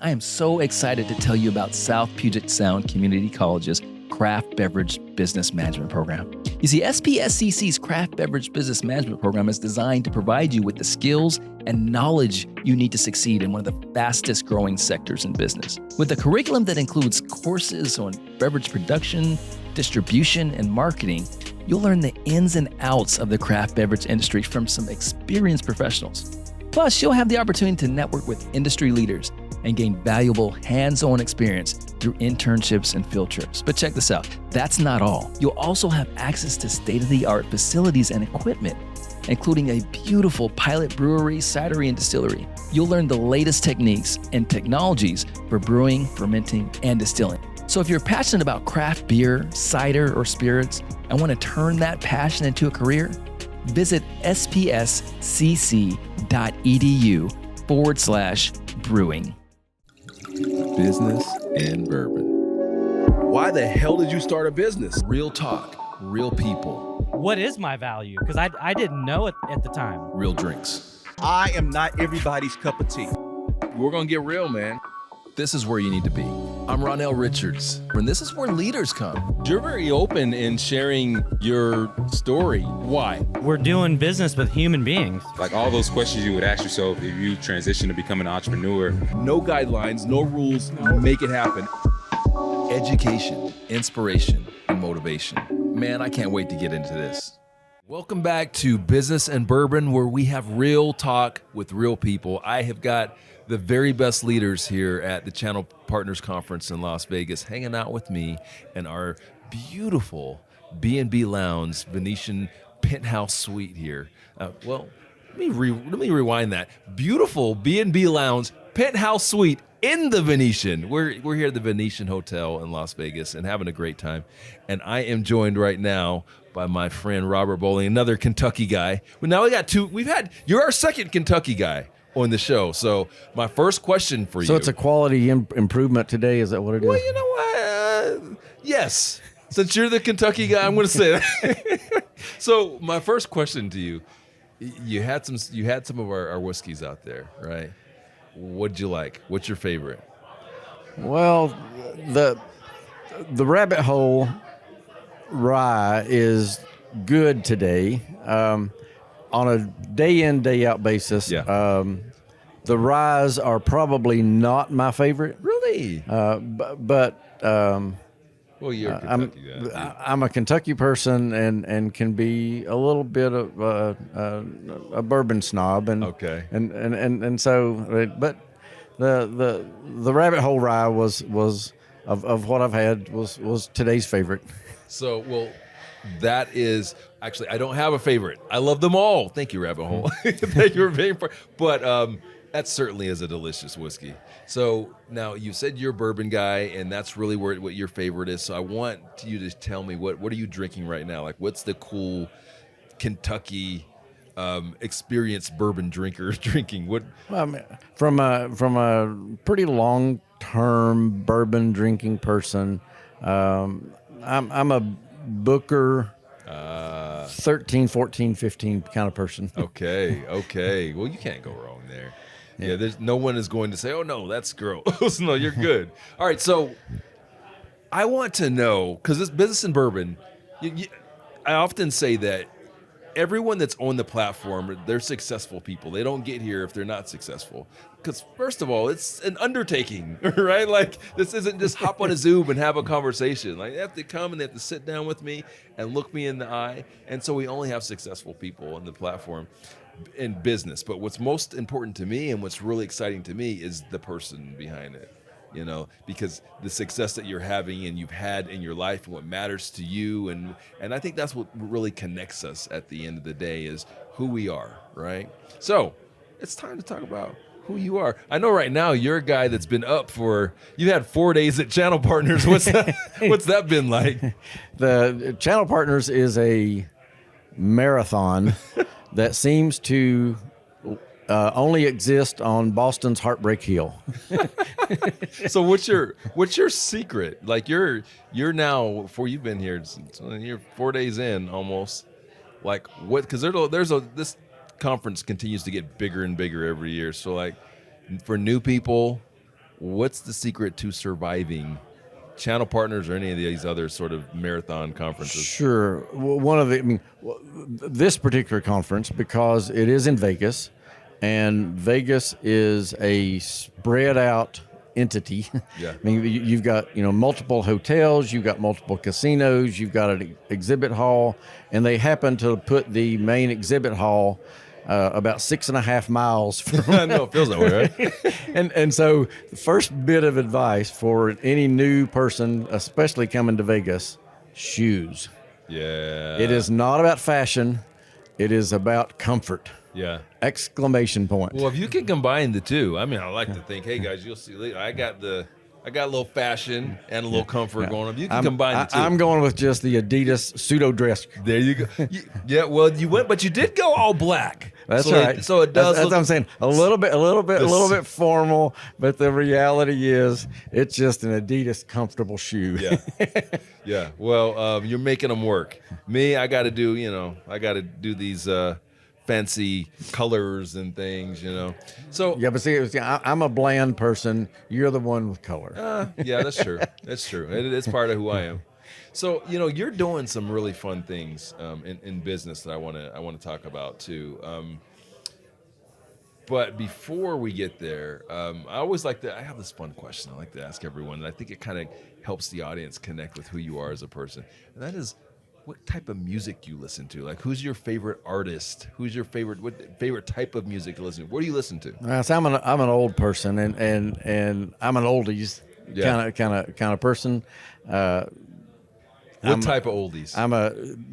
I am so excited to tell you about South Puget Sound Community College's Craft Beverage Business Management Program. You see, SPSCC's Craft Beverage Business Management Program is designed to provide you with the skills and knowledge you need to succeed in one of the fastest growing sectors in business. With a curriculum that includes courses on beverage production, distribution, and marketing, you'll learn the ins and outs of the craft beverage industry from some experienced professionals. Plus, you'll have the opportunity to network with industry leaders and gain valuable hands-on experience through internships and field trips. But check this out, that's not all. You'll also have access to state-of-the-art facilities and equipment, including a beautiful pilot brewery, cidery, and distillery. You'll learn the latest techniques and technologies for brewing, fermenting, and distilling. So if you're passionate about craft beer, cider, or spirits, and want to turn that passion into a career, visit spscc.edu/brewing. Business and bourbon. Why the hell did you start a business? Real talk, real people, What is my value? Because I didn't know it at the time. real drinks. I am not everybody's cup of tea. We're gonna get real, man. This is where you need to be. I'm Ronnell Richards, and this is where leaders come. You're very open in sharing your story. Why? We're doing business with human beings. Like all those questions you would ask yourself if you transition to become an entrepreneur. No guidelines, no rules, make it happen. Education, inspiration, and motivation. Man, I can't wait to get into this. Welcome back to Business and Bourbon, where we have real talk with real people. I have got the very best leaders here at the Channel Partners Conference in Las Vegas hanging out with me in our beautiful B&B Lounge Venetian penthouse suite here. Let me rewind that. Beautiful B&B Lounge penthouse suite in the Venetian. We're here at the Venetian Hotel in Las Vegas and having a great time. And I am joined right now by my friend Robert Bowling, another Kentucky guy. Well, now we got two. You're our second Kentucky guy on the show. So my first question for you. So it's a quality improvement today. Is that what it is? Well, you know what? Yes. Since you're the Kentucky guy, I'm going to say that. So my first question to you: you had some of our whiskeys out there, right? What'd you like? What's your favorite? Well, the Rabbit Hole Rye is good today. On a day in, day out basis. Yeah. The ryes are probably not my favorite. Really? But Well, you're a Kentucky guy. I'm a Kentucky person and can be a little bit of a bourbon snob. And Okay. And so, but the Rabbit Hole Rye was of what I've had was today's favorite. So, well, that is actually, I don't have a favorite. I love them all. Thank you, Rabbit Hole. Thank you for being part. But that certainly is a delicious whiskey. So now you said you're a bourbon guy, and that's really what your favorite is. So I want you to tell me what are you drinking right now? Like, what's the cool Kentucky experienced bourbon drinkers drinking? What? Well, I mean, from a pretty long term bourbon drinking person, I'm a Booker 13, 14, 15 kind of person. Okay. Well, you can't go wrong there. Yeah, there's no one is going to say, "Oh no, that's gross." No, you're good. All right, so I want to know, because this business and bourbon, I often say that everyone that's on the platform, they're successful people. They don't get here if they're not successful. Because first of all, it's an undertaking, right? Like, this isn't just hop on a Zoom and have a conversation. Like, they have to come and they have to sit down with me and look me in the eye. And so we only have successful people on the platform in business. But what's most important to me and what's really exciting to me is the person behind it. You know, because the success that you're having and you've had in your life and what matters to you. And I think that's what really connects us at the end of the day is who we are, right? So it's time to talk about who you are. I know right now you're a guy that's been up you had 4 days at Channel Partners. What's that been like? The Channel Partners is a marathon that seems to only exist on Boston's Heartbreak Hill. So what's your secret? Like you're now, before you've been here, you're 4 days in almost. Like what? Because this conference continues to get bigger and bigger every year. So like for new people, what's the secret to surviving channel partners or any of these other sort of marathon conferences? Sure. Well, this particular conference, because it is in Vegas, and Vegas is a spread out entity. Yeah. I mean, you've got, multiple hotels, you've got multiple casinos, you've got an exhibit hall, and they happen to put the main exhibit hall about 6.5 miles from. I know, it feels that way, right? And so the first bit of advice for any new person, especially coming to Vegas, shoes. Yeah. It is not about fashion. It is about comfort. Yeah. Exclamation point. Well, if you can combine the two, I mean, I like to think, hey guys, you'll see. I got a little fashion and a little comfort going on. You can combine the two. I'm going with just the Adidas pseudo dress. There you go. Yeah, well, you went, but you did go all black. That's so right. So it does. That's what I'm saying. A little bit formal, but the reality is, it's just an Adidas comfortable shoe. Yeah. Yeah. Well, you're making them work. Me, I got to do these fancy colors and things, So Yeah, but see, I'm a bland person. You're the one with color. yeah, that's true. That's true. It's part of who I am. So you're doing some really fun things in business that I want to talk about too. But before we get there, I always I have this fun question I like to ask everyone, and I think it kind of helps the audience connect with who you are as a person. And that is, what type of music you listen to? Like, who's your favorite artist? Who's your favorite type of music to listen to? What do you listen to? So I'm an old person, and I'm an oldies kind of person. What type of oldies? I'm a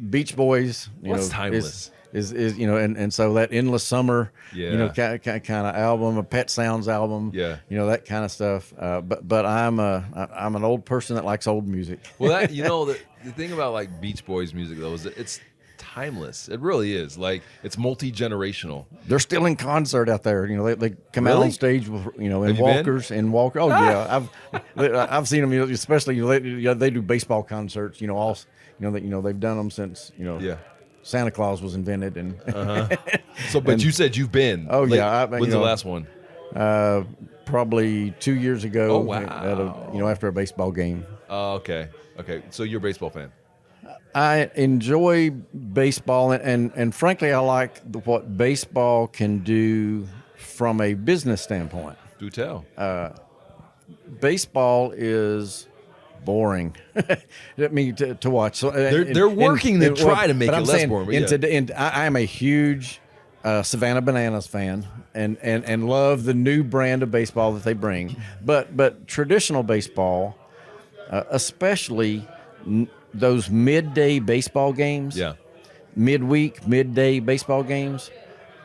Beach Boys. What's timeless? Is and so that Endless Summer, Yeah. kind of album, a Pet Sounds album, Yeah. That kind of stuff. But I'm an old person that likes old music. Well, that the thing about like Beach Boys music though is that it's timeless. It really is. Like, it's multi-generational. They're still in concert out there. They come out Really? on stage with in Have you walkers and walker. Oh yeah, I've seen them. Especially they do baseball concerts. All they've done them since Yeah. Santa Claus was invented, and So, but you said you've been. Oh, Like, yeah, when's the last one? probably 2 years ago. Oh, wow. After a baseball game. Oh, okay. Okay. So you're a baseball fan. I enjoy baseball, and frankly, I like what baseball can do from a business standpoint. Do tell. Baseball is boring. I mean, to watch. So They're working to try to make but it I'm less saying, boring, but and yeah. today, and I'm a huge Savannah Bananas fan, and love the new brand of baseball that they bring. But traditional baseball, especially those midday baseball games, midweek, midday baseball games,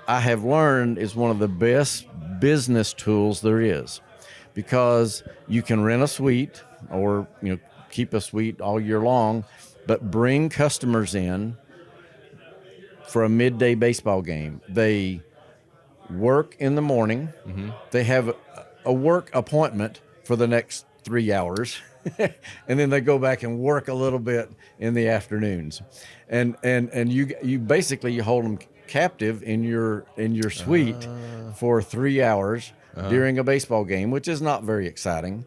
I have learned is one of the best business tools there is, because you can rent a suite or keep a suite all year long, but bring customers in for a midday baseball game. They work in the morning. Mm-hmm. They have a work appointment for the next 3 hours, and then they go back and work a little bit in the afternoons, and you basically hold them captive in your suite for 3 hours during a baseball game, which is not very exciting.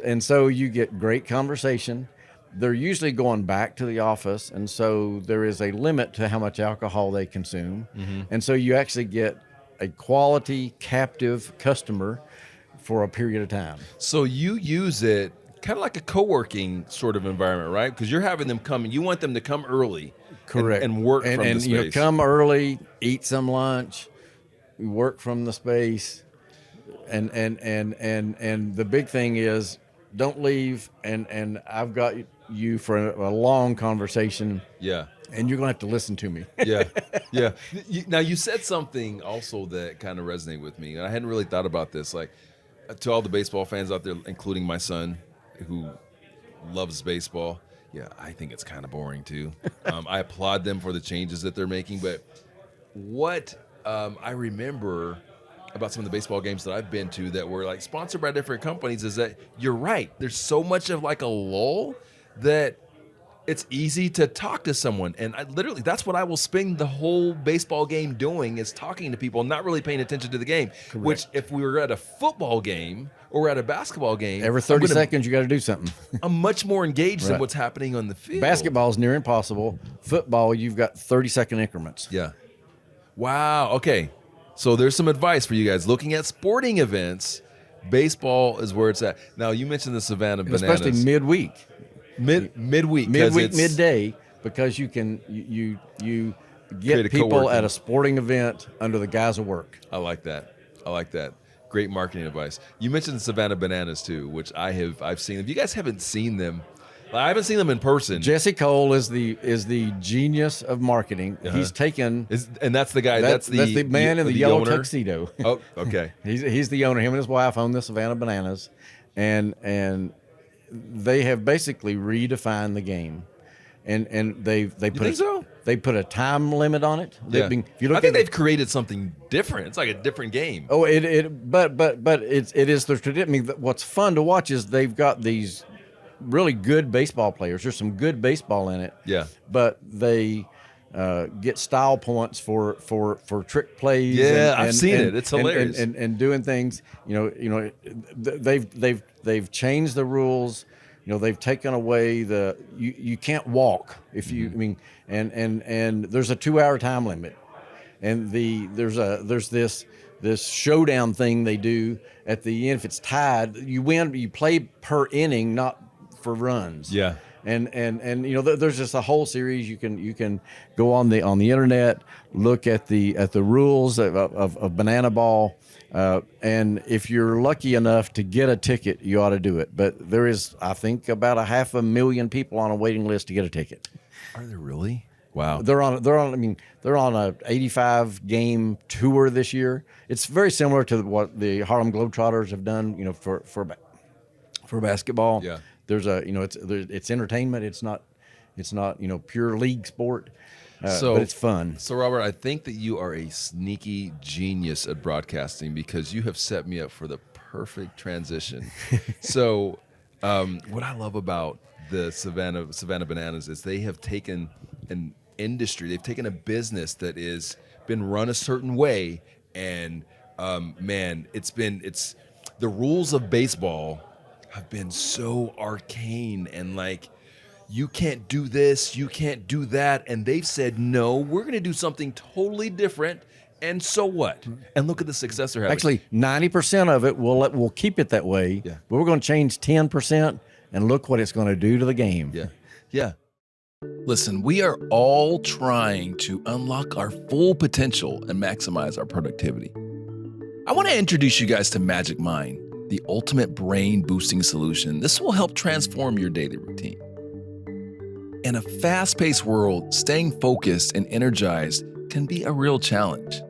And so you get great conversation. They're usually going back to the office, and so there is a limit to how much alcohol they consume. Mm-hmm. And so you actually get a quality captive customer for a period of time. So you use it kind of like a co-working sort of environment, right? Because you're having them come, and you want them to come early, Correct, and work from the space. Come early, eat some lunch, work from the space, and the big thing is, don't leave, and I've got you for a long conversation. Yeah. And you're gonna have to listen to me. Yeah, yeah. Now you said something also that kind of resonated with me, and I hadn't really thought about this. Like, to all the baseball fans out there, including my son, who loves baseball. Yeah, I think it's kind of boring too. I applaud them for the changes that they're making, but what I remember about some of the baseball games that I've been to that were like sponsored by different companies is that you're right. There's so much of like a lull that it's easy to talk to someone. And that's what I will spend the whole baseball game doing, is talking to people, not really paying attention to the game. Correct. Which, if we were at a football game or at a basketball game, every 30 seconds you got to do something. I'm much more engaged in what's happening on the field. Basketball is near impossible. Football, you've got 30-second increments. Yeah. Wow. Okay. So there's some advice for you guys. Looking at sporting events, baseball is where it's at. Now, you mentioned the Savannah Bananas. Especially midweek. Midweek, midday, because you get people at a sporting event under the guise of work. I like that. Great marketing advice. You mentioned Savannah Bananas too, which I've seen. If you guys haven't seen them, I haven't seen them in person. Jesse Cole is the genius of marketing. He's taken, and that's the guy. That's the man in the yellow tuxedo. Oh, okay. He's the owner. Him and his wife own the Savannah Bananas, and they have basically redefined the game, and they put a time limit on it. Yeah. If you look, I think they've created something different. It's like a different game. Oh, but it is the tradition. I mean, what's fun to watch is they've got these really good baseball players. There's some good baseball in it. Yeah. But they get style points for trick plays. Yeah, I've seen it. It's hilarious. And doing things. They've changed the rules. They've taken away you can't walk if you. I mean, and there's a 2-hour time limit, and there's this showdown thing they do at the end. If it's tied, you win. You play per inning, not for runs. Yeah. And there's just a whole series. You can go on the internet, look at the rules of banana ball, and if you're lucky enough to get a ticket, you ought to do it. But there is, I think, about 500,000 people on a waiting list to get a ticket. Are there really? Wow. They're on a 85 game tour this year. It's very similar to what the Harlem Globetrotters have done, for basketball. Yeah. There's it's entertainment. It's not pure league sport. But it's fun. So, Robert, I think that you are a sneaky genius at broadcasting, because you have set me up for the perfect transition. So, what I love about the Savannah Bananas is they have taken an industry, they've taken a business that is been run a certain way, and it's the rules of baseball have been so arcane, and like, you can't do this, you can't do that, and they've said, no, we're going to do something totally different, and so what? And look at the success they're having. Actually, 90% of it we'll keep it that way, yeah. But we're going to change 10%, and look what it's going to do to the game. Yeah. Listen, we are all trying to unlock our full potential and maximize our productivity. I want to introduce you guys to Magic Mind, the ultimate brain-boosting solution. This will help transform your daily routine. In a fast-paced world, staying focused and energized can be a real challenge.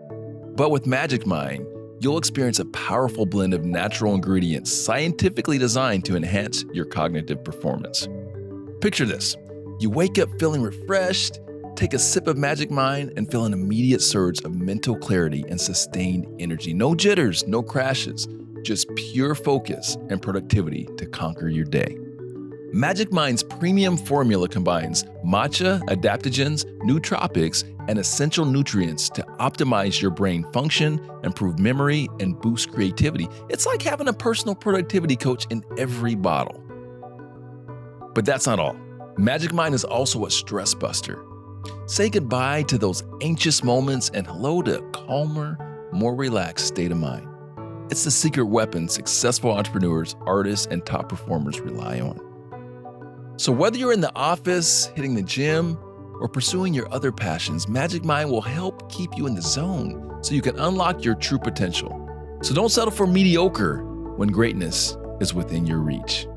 But with Magic Mind, you'll experience a powerful blend of natural ingredients scientifically designed to enhance your cognitive performance. Picture this. You wake up feeling refreshed, take a sip of Magic Mind, and feel an immediate surge of mental clarity and sustained energy. No jitters, no crashes, just pure focus and productivity to conquer your day. Magic Mind's premium formula combines matcha, adaptogens, nootropics, and essential nutrients to optimize your brain function, improve memory, and boost creativity. It's like having a personal productivity coach in every bottle. But that's not all. Magic Mind is also a stress buster. Say goodbye to those anxious moments and hello to a calmer, more relaxed state of mind. It's the secret weapon successful entrepreneurs, artists, and top performers rely on. So whether you're in the office, hitting the gym, or pursuing your other passions, Magic Mind will help keep you in the zone so you can unlock your true potential. So don't settle for mediocre when greatness is within your reach.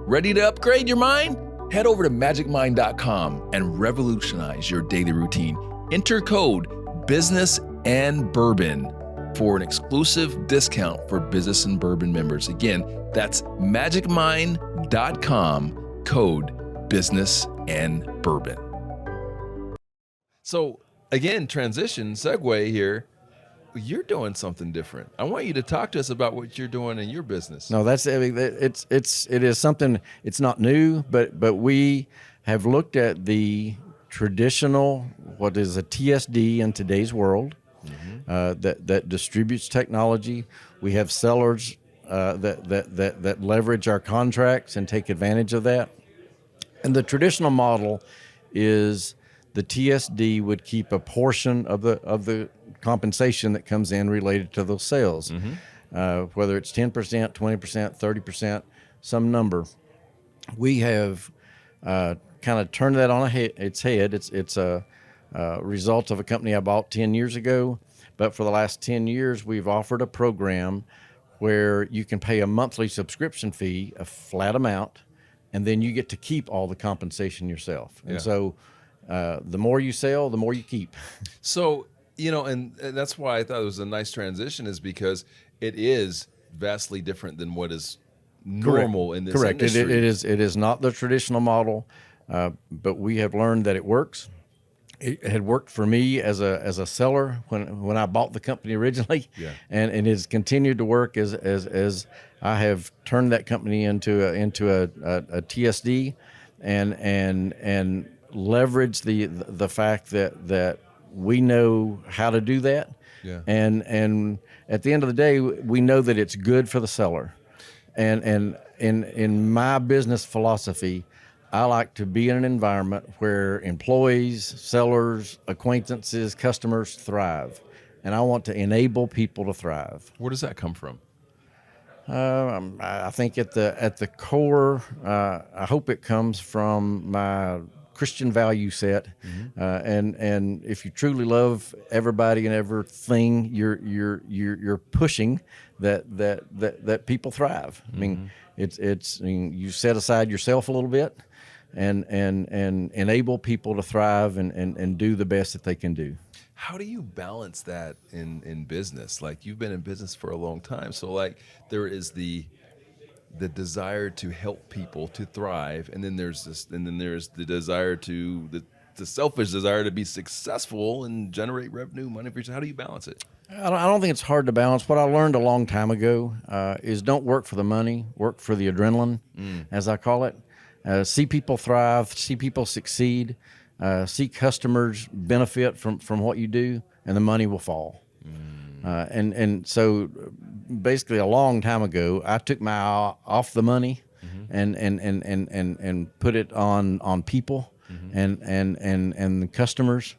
Ready to upgrade your mind? Head over to magicmind.com and revolutionize your daily routine. Enter code Business and Bourbon for an exclusive discount for Business and Bourbon members. Again, that's magicmind.com, code Business and Bourbon. So again, transition, segue here. you're doing something different. I want you to talk to us about what you're doing in your business. No, that's I mean, it is something. It's not new, but we have looked at the traditional, what is a TSD in today's world, that distributes technology. We have sellers that leverage our contracts and take advantage of that. And the traditional model is the TSD would keep a portion of the compensation that comes in related to those sales, whether it's 10%, 20%, 30%, some number. We have kind of turned that on its head. It's a result of a company I bought 10 years ago, but for the last 10 years, we've offered a program where you can pay a monthly subscription fee, a flat amount, and then you get to keep all the compensation yourself. And so the more you sell, the more you keep. So, and that's why I thought it was a nice transition, is because it is vastly different than what is normal in this industry. It is not the traditional model, but we have learned that it works. It had worked for me as a seller when I bought the company originally, and it has continued to work as I have turned that company into a TSD, and leverage the fact that we know how to do that, and at the end of the day, we know that it's good for the seller, and in my business philosophy, I like to be in an environment where employees, sellers, acquaintances, customers thrive, and I want to enable people to thrive. Where does that come from? I think at the core, I hope it comes from my Christian value set, and if you truly love everybody and everything, you're pushing that people thrive. I mean, it's you set aside yourself a little bit, and enable people to thrive and do the best that they can do. How do you balance that in business? Like, you've been in business for a long time, so like there is the desire to help people to thrive, and then there's the desire the selfish desire to be successful and generate revenue, money for yourself. How do you balance it? I don't think it's hard to balance. What I learned a long time ago is don't work for the money, work for the adrenaline, as I call it. See people thrive, see people succeed, see customers benefit from what you do, and the money will fall. And so basically a long time ago, I took my eye off the money and put it on people and the customers.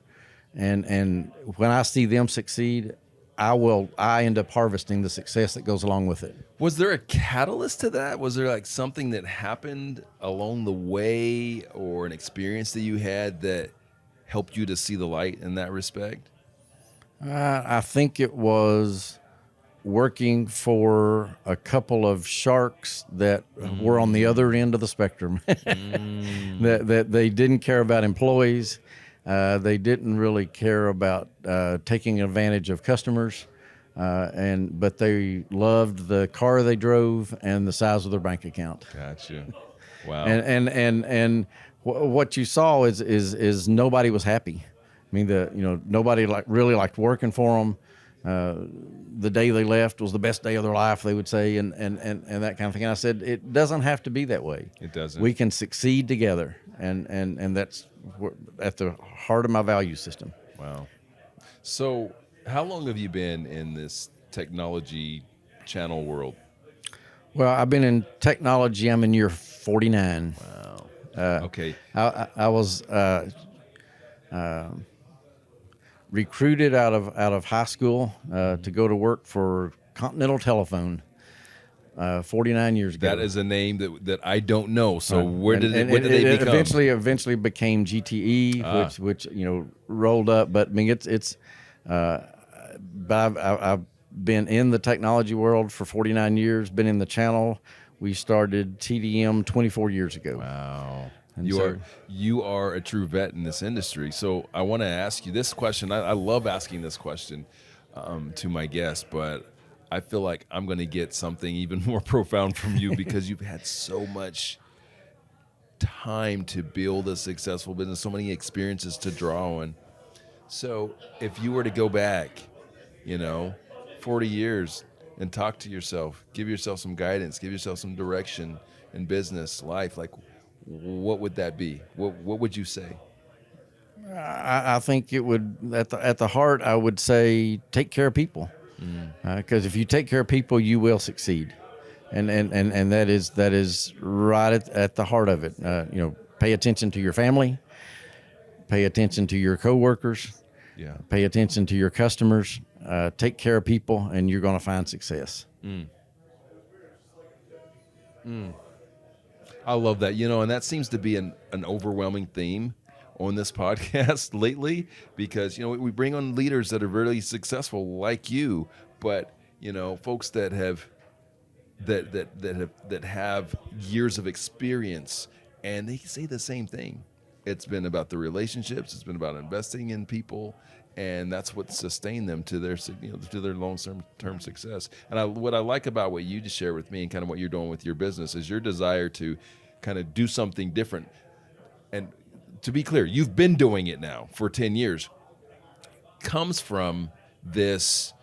And when I see them succeed, I end up harvesting the success that goes along with it. Was there a catalyst to that? Was there like something that happened along the way, or an experience that you had that helped you to see the light in that respect? I think it was working for a couple of sharks that were on the other end of the spectrum. that they didn't care about employees. They didn't really care about taking advantage of customers, but they loved the car they drove and the size of their bank account. Gotcha. Wow. And what you saw is nobody was happy. I mean, nobody really liked working for them. The day they left was the best day of their life, they would say, and that kind of thing. And I said, it doesn't have to be that way. It doesn't. We can succeed together, and that's at the heart of my value system. Wow. So how long have you been in this technology channel world? Well, I've been in technology. I'm in year 49. Wow. Okay. I was recruited out of high school to go to work for Continental Telephone 49 years ago. That is a name that I don't know. So where did they become? Eventually became GTE, which rolled up. But I mean, it's. But I've been in the technology world for 49 years. Been in the channel. We started TDM 24 years ago. Wow. And you are a true vet in this industry. So I want to ask you this question. I love asking this question to my guests, but I feel like I'm going to get something even more profound from you because you've had so much time to build a successful business, so many experiences to draw on. So if you were to go back 40 years, and talk to yourself, give yourself some guidance, give yourself some direction in business, life, like what would that be? What would you say? I think it would, at the heart, I would say take care of people. Because if you take care of people, you will succeed. And that is right at the heart of it. Pay attention to your family, pay attention to your coworkers, pay attention to your customers, take care of people, and you're going to find success. I love that, and that seems to be an overwhelming theme on this podcast lately, because we bring on leaders that are really successful like you, but folks that have years of experience, and they say the same thing. It's been about the relationships, it's been about investing in people, and that's what sustained them to their long-term success. And what I like about what you just shared with me and kind of what you're doing with your business is your desire to kind of do something different. And to be clear, you've been doing it now for 10 years. Comes from this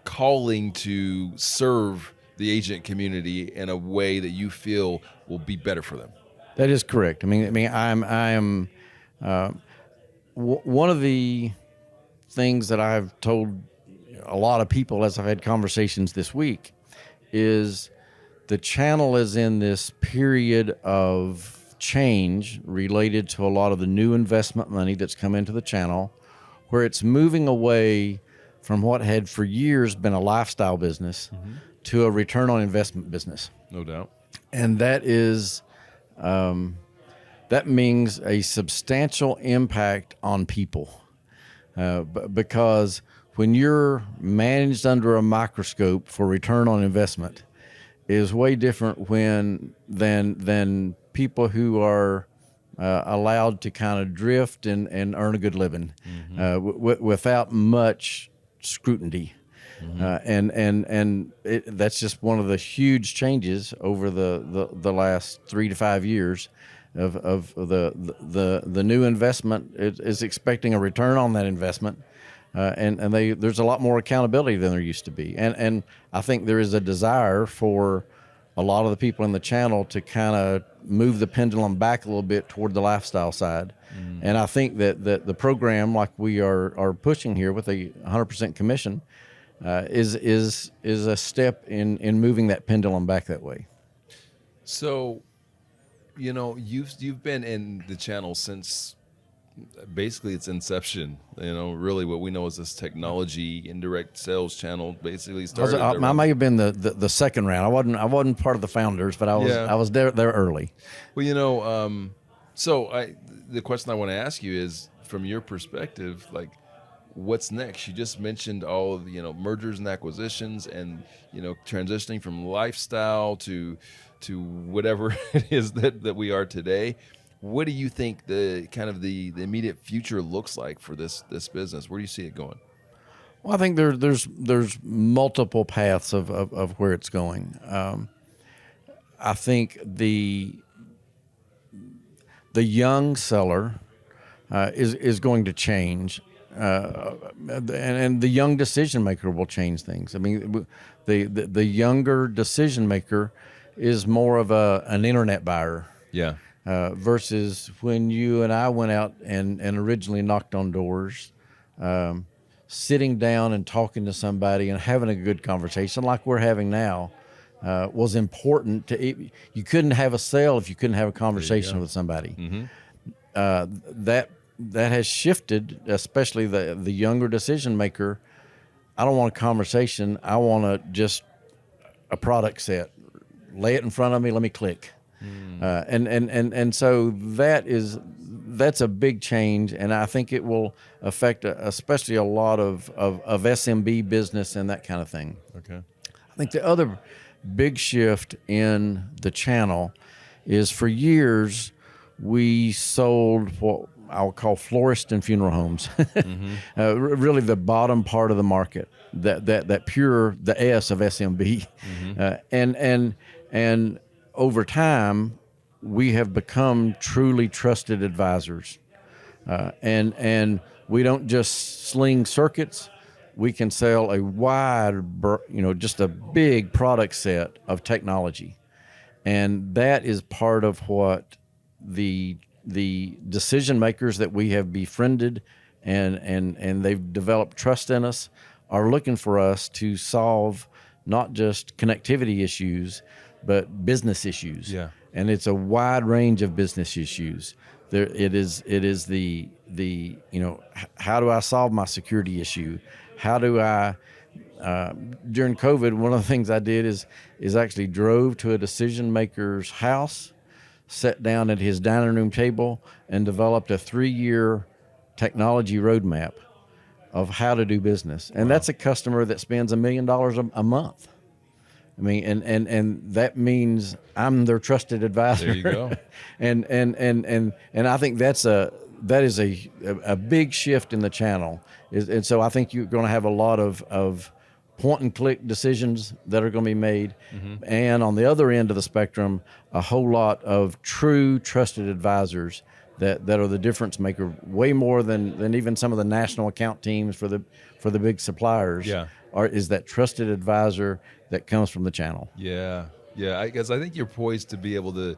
calling to serve the agent community in a way that you feel will be better for them. That is correct. I mean, I am one of the things that I've told a lot of people as I've had conversations this week is the channel is in this period of change related to a lot of the new investment money that's come into the channel, where it's moving away from what had for years been a lifestyle business to a return on investment business. No doubt. And that is, that means a substantial impact on people. Because when you're managed under a microscope for return on investment is way different than people who are allowed to kind of drift and earn a good living without much scrutiny. That's just one of the huge changes over the last 3 to 5 years of the new investment is expecting a return on that investment. There's a lot more accountability than there used to be. And I think there is a desire for a lot of the people in the channel to kind of move the pendulum back a little bit toward the lifestyle side. And I think that the program like we are pushing here with a 100% commission is a step in moving that pendulum back that way. So, you've been in the channel since basically its inception. Really what we know is this technology indirect sales channel basically started. I may have been the second round. I wasn't part of the founders, but I was there early. Well, the question I want to ask you is, from your perspective, like, what's next? You just mentioned all of mergers and acquisitions, and transitioning from lifestyle to whatever it is that we are today. What do you think the immediate future looks like for this business? Where do you see it going? Well, I think there's multiple paths of where it's going. I think the young seller is going to change, and the young decision maker will change things. I mean, the younger decision maker is more of an internet buyer. Yeah. Versus when you and I went out and originally knocked on doors, sitting down and talking to somebody and having a good conversation like we're having now was important. You couldn't have a sale if you couldn't have a conversation with somebody. That has shifted, especially the younger decision maker. I don't want a conversation. I want a product set. Lay it in front of me. Let me click. And so that's a big change, and I think it will affect especially a lot of SMB business and that kind of thing. Okay. I think the other big shift in the channel is, for years we sold what I'll call florist and funeral homes. Really the bottom part of the market, that pure, the S of SMB. And over time, we have become truly trusted advisors. And we don't just sling circuits, we can sell a just a big product set of technology. And that is part of what the decision makers that we have befriended and they've developed trust in us are looking for us to solve not just connectivity issues, but business issues. Yeah. And it's a wide range of business issues. It is the how do I solve my security issue? How do I during COVID, one of the things I did is actually drove to a decision maker's house, sat down at his dining room table, and developed a 3-year technology roadmap of how to do business. And that's a customer that spends $1 million a month. I mean, and that means I'm their trusted advisor. There you go. and I think that is a big shift in the channel. And so I think you're going to have a lot of point and click decisions that are going to be made. Mm-hmm. And on the other end of the spectrum, a whole lot of true trusted advisors that are the difference maker, way more than even some of the national account teams for the big suppliers. Yeah. Is that trusted advisor that comes from the channel. Yeah. I think you're poised to be able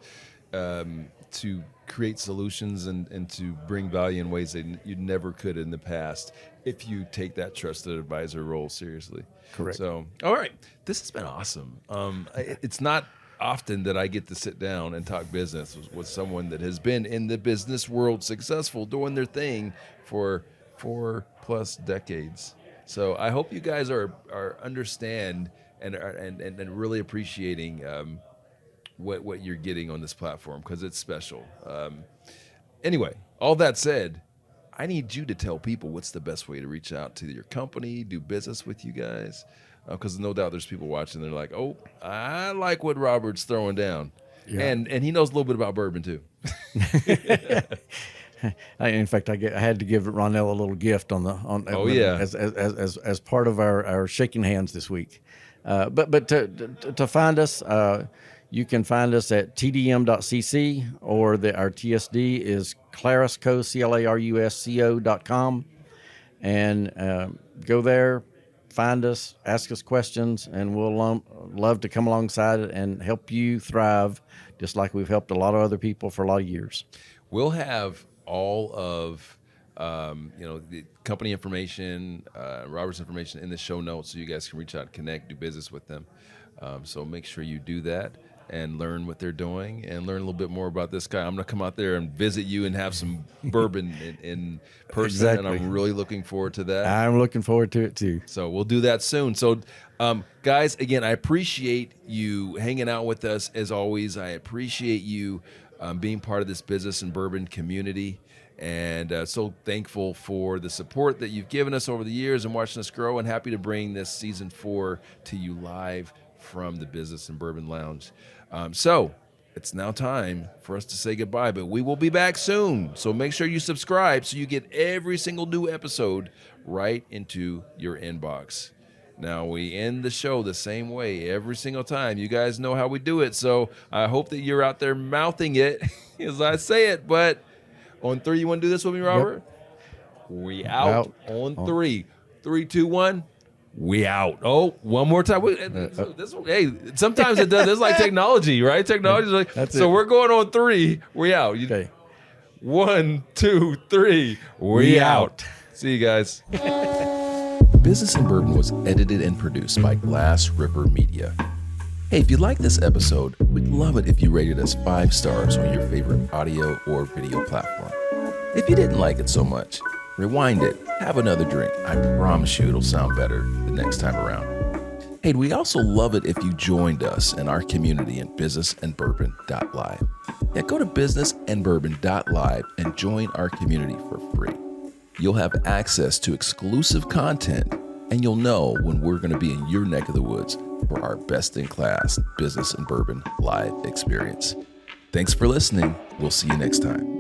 to create solutions and to bring value in ways that you never could in the past if you take that trusted advisor role seriously. Correct. So, all right, this has been awesome. It's not often that I get to sit down and talk business with someone that has been in the business world successful, doing their thing for 4+ decades. So I hope you guys are understand and really appreciating what you're getting on this platform, because it's special. Anyway, all that said, I need you to tell people what's the best way to reach out to your company, do business with you guys, because no doubt there's people watching. They're like, oh, I like what Robert's throwing down. Yeah. And he knows a little bit about bourbon too. In fact, I had to give Ronnell a little gift as part of our shaking hands this week. But to find us, you can find us at tdm.cc, or our TSD is clarusco, clarusco.com, and go there, find us, ask us questions, and we'll love to come alongside and help you thrive, just like we've helped a lot of other people for a lot of years. We'll have all of the company information, Robert's information in the show notes, so you guys can reach out, connect, do business with them. So make sure you do that and learn what they're doing and learn a little bit more about this guy. I'm going to come out there and visit you and have some bourbon in person. Exactly. And I'm really looking forward to that. I'm looking forward to it too. So we'll do that soon. So guys, again, I appreciate you hanging out with us as always. I appreciate you being part of this business and bourbon community. And so thankful for the support that you've given us over the years and watching us grow, and happy to bring this season 4 to you live from the Business and Bourbon Lounge. So it's now time for us to say goodbye, but we will be back soon. So make sure you subscribe so you get every single new episode right into your inbox. Now, we end the show the same way every single time. You guys know how we do it, so I hope that you're out there mouthing it as I say it. But on 3, you want to do this with me, Robert? Yep. We out on 3. 3, 2, 1. We out. Oh, one more time. Hey, sometimes it does. It's like technology, right? Technology is like, so we're going on 3. We out. Okay. 1, 2, 3. We out. See you guys. Business and Bourbon was edited and produced by Glass River Media. Hey, if you like this episode, we'd love it if you rated us 5 stars on your favorite audio or video platform. If you didn't like it so much, rewind it, have another drink. I promise you it'll sound better the next time around. Hey, we also love it if you joined us in our community in businessandbourbon.live. Yeah, go to businessandbourbon.live and join our community for free. You'll have access to exclusive content, and you'll know when we're going to be in your neck of the woods for our best-in-class Business and Bourbon live experience. Thanks for listening. We'll see you next time.